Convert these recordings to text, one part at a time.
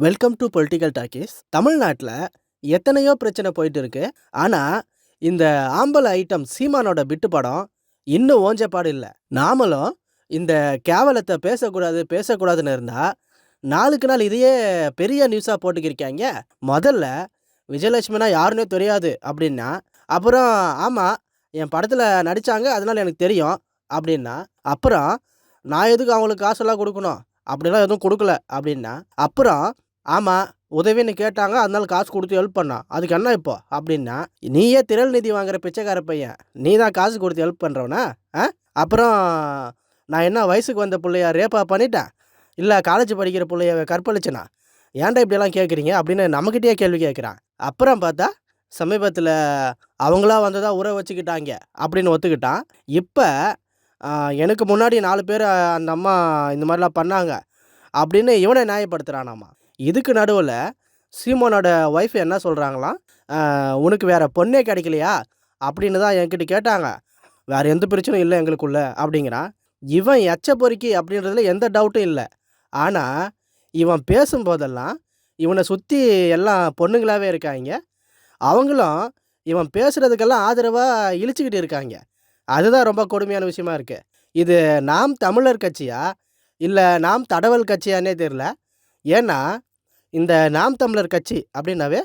Welcome to political talkies. தமிழ்நாட்டில் எத்தனையோ பிரச்சனை போயிட்டு இருக்கு. ஆனால் இந்த ஆம்பளை ஐட்டம் சீமானோட பிட்டு படம் இன்னும் ஓஞ்சப்பாடு இல்லை. நாமளும் இந்த கேவலத்தை பேசக்கூடாதுன்னு இருந்தால் நாளுக்கு நாள் இதையே பெரிய நியூஸாக போட்டுக்கிருக்காங்க. முதல்ல விஜயலட்சுமினா யாருன்னே தெரியாது அப்படின்னா, அப்புறம் ஆமாம் என் படத்தில் நடித்தாங்க அதனால் எனக்கு தெரியும் அப்படின்னா, அப்புறம் நான் எதுக்கு அவங்களுக்கு காசெல்லாம் கொடுக்கணும், அப்படிலாம் எதுவும் கொடுக்கல அப்படின்னா, அப்புறம் ஆமாம் உதவின்னு கேட்டாங்க அதனால காசு கொடுத்து ஹெல்ப் பண்ணான், அதுக்கு என்ன இப்போ அப்படின்னா, நீயே திரள் நிதி வாங்குற பிச்சைக்கார பையன், நீ தான் காசு கொடுத்து ஹெல்ப் பண்ணுறவனா? அப்புறம் நான் என்ன வயசுக்கு வந்த பிள்ளையா ரேப்பா பண்ணிட்டேன், இல்லை காலேஜ் படிக்கிற பிள்ளைய கற்பழிச்சனா, ஏன்டா இப்படியெல்லாம் கேட்குறீங்க அப்படின்னு நம்மக்கிட்டே கேள்வி கேட்குறான். அப்புறம் பார்த்தா சமீபத்தில் அவங்களா வந்ததாக உறவு வச்சுக்கிட்டாங்க அப்படின்னு ஒத்துக்கிட்டான். இப்போ எனக்கு முன்னாடி 4 பேர் அந்த அம்மா இந்த மாதிரிலாம் பண்ணாங்க அப்படின்னு இவனை நியாயப்படுத்துகிறானாமா. இதுக்கு நடுவில் சீமோனோட ஒய்ஃப் என்ன சொல்கிறாங்களாம், உனக்கு வேறு பொண்ணே கிடைக்கலையா அப்படின்னு தான் என்கிட்ட கேட்டாங்க, வேறு எந்த பிரச்சனையும் இல்லை எங்களுக்குள்ள அப்படிங்கிறான். இவன் எச்ச பொறுக்கி அப்படின்றதுல எந்த டவுட்டும் இல்லை. ஆனால் இவன் பேசும்போதெல்லாம் இவனை சுற்றி எல்லாம் பொண்ணுங்களாகவே இருக்காங்க. அவங்களும் இவன் பேசுகிறதுக்கெல்லாம் ஆதரவாக இழிச்சிக்கிட்டு இருக்காங்க. அதுதான் ரொம்ப கொடுமையான விஷயமா இருக்குது. இது நாம் தமிழர் கட்சியா இல்லை நாம் தடவல் கட்சியானே தெரில. ஏன்னா இந்த நாம் தமிழர் கட்சி அப்படின்னாவே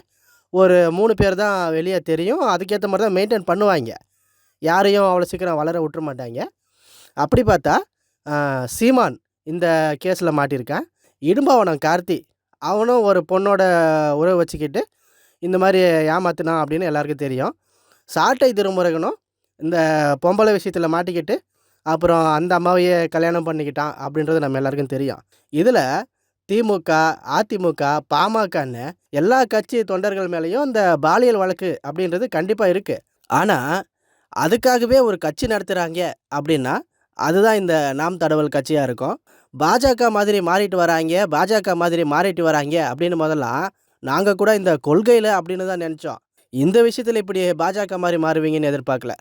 ஒரு 3 பேர் தான் வெளியே தெரியும். அதுக்கேற்ற மாதிரி தான் மெயின்டைன் பண்ணுவாங்க. யாரையும் அவ்வளோ சீக்கிரம் வளர விட்டுற மாட்டாங்க. அப்படி பார்த்தா சீமான் இந்த கேஸில் மாட்டியிருக்கான். இடும்பாவனம் கார்த்தி அவனும் ஒரு பொண்ணோட உறவு வச்சுக்கிட்டு இந்த மாதிரி ஏமாத்தினான் அப்படின்னு எல்லாருக்கும் தெரியும். சாட்டை திருமுருகனும் இந்த பொம்பளை விஷயத்தில் மாட்டிக்கிட்டு அப்புறம் அந்த அம்மாவையே கல்யாணம் பண்ணிக்கிட்டான் அப்படின்றது நம்ம எல்லாருக்கும் தெரியும். இதில் திமுக, அதிமுக, பாமகன்னு எல்லா கட்சி தொண்டர்கள் மேலேயும் இந்த பாலியல் வழக்கு அப்படின்றது கண்டிப்பாக இருக்குது. ஆனால் அதுக்காகவே ஒரு கட்சி நடத்துகிறாங்க அப்படின்னா அதுதான் இந்த நாம் தடவல் கட்சியாக இருக்கும். பாஜக மாதிரி மாறிட்டு வராங்க அப்படின்னு முதல்லாம் நாங்கள் கூட இந்த கொள்கையில் அப்படின்னு தான் நினச்சோம். இந்த விஷயத்தில் இப்படி பாஜக மாதிரி மாறுவீங்கன்னு எதிர்பார்க்கல.